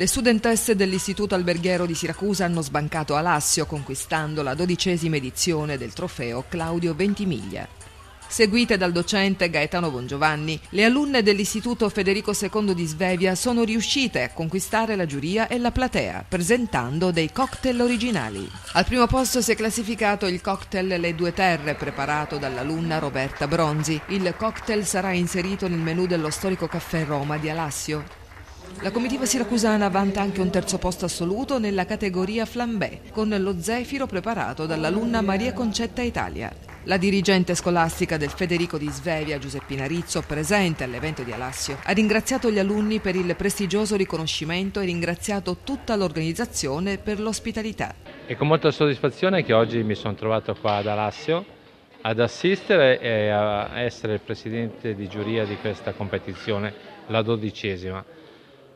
Le studentesse dell'Istituto Alberghiero di Siracusa hanno sbancato Alassio, conquistando la 12ª edizione del trofeo Claudio Ventimiglia. Seguite dal docente Gaetano Bongiovanni, le alunne dell'Istituto Federico II di Svevia sono riuscite a conquistare la giuria e la platea, presentando dei cocktail originali. Al primo posto si è classificato il cocktail Le Due Terre, preparato dall'alunna Roberta Bronzi. Il cocktail sarà inserito nel menù dello storico Caffè Roma di Alassio. La comitiva siracusana vanta anche un terzo posto assoluto nella categoria flambé, con lo zefiro preparato dall'alunna Maria Concetta Italia. La dirigente scolastica del Federico di Svevia, Giuseppina Rizzo, presente all'evento di Alassio, ha ringraziato gli alunni per il prestigioso riconoscimento e ringraziato tutta l'organizzazione per l'ospitalità. E con molta soddisfazione che oggi mi sono trovato qua ad Alassio ad assistere e a essere il presidente di giuria di questa competizione, la 12ª.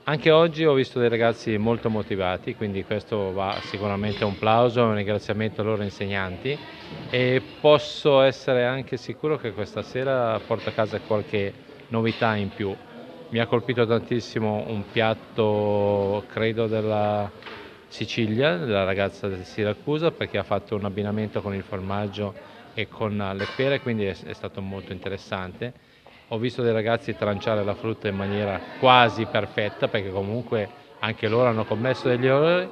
Anche oggi ho visto dei ragazzi molto motivati, quindi questo va sicuramente un plauso e un ringraziamento ai loro insegnanti, e posso essere anche sicuro che questa sera porto a casa qualche novità in più. Mi ha colpito tantissimo un piatto, credo, della Sicilia, della ragazza del Siracusa, perché ha fatto un abbinamento con il formaggio e con le pere, quindi è stato molto interessante. Ho visto dei ragazzi tranciare la frutta in maniera quasi perfetta, perché comunque anche loro hanno commesso degli errori,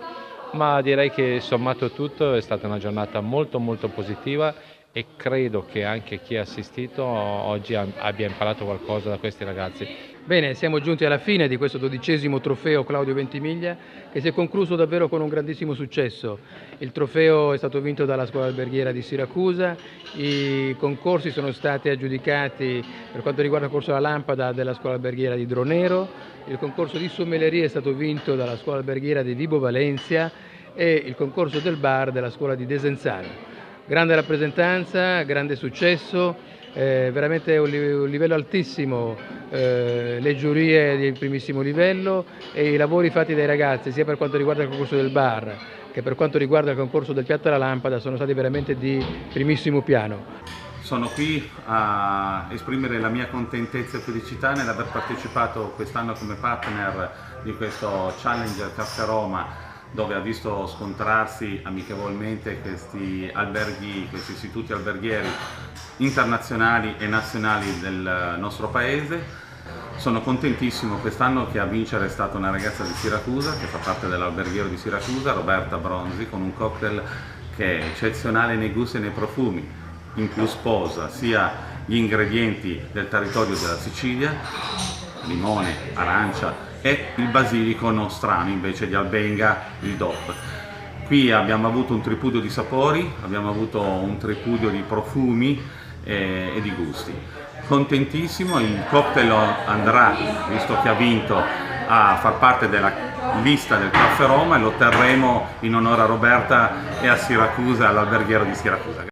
ma direi che sommato tutto è stata una giornata molto positiva e credo che anche chi ha assistito oggi abbia imparato qualcosa da questi ragazzi. Bene, siamo giunti alla fine di questo 12° trofeo Claudio Ventimiglia, che si è concluso davvero con un grandissimo successo. Il trofeo è stato vinto dalla scuola alberghiera di Siracusa, i concorsi sono stati aggiudicati per quanto riguarda il corso alla lampada della scuola alberghiera di Dronero, il concorso di sommelleria è stato vinto dalla scuola alberghiera di Vibo Valencia e il concorso del bar della scuola di Desenzano. Grande rappresentanza, grande successo, veramente un livello altissimo, le giurie di primissimo livello e i lavori fatti dai ragazzi sia per quanto riguarda il concorso del bar che per quanto riguarda il concorso del piatto alla lampada sono stati veramente di primissimo piano. Sono qui a esprimere la mia contentezza e felicità nell'aver partecipato quest'anno come partner di questo Challenger Caffè Roma, dove ha visto scontrarsi amichevolmente questi alberghi, questi istituti alberghieri internazionali e nazionali del nostro paese. Sono contentissimo quest'anno che a vincere è stata una ragazza di Siracusa, che fa parte dell'alberghiero di Siracusa, Roberta Bronzi, con un cocktail che è eccezionale nei gusti e nei profumi, in cui sposa sia gli ingredienti del territorio della Sicilia, limone, arancia, e il basilico nostrano invece di albenga, il DOP. Qui abbiamo avuto un tripudio di sapori, abbiamo avuto un tripudio di profumi e di gusti. Contentissimo, il cocktail andrà, visto che ha vinto, a far parte della lista del Caffè Roma e lo terremo in onore a Roberta e a Siracusa, all'alberghiero di Siracusa.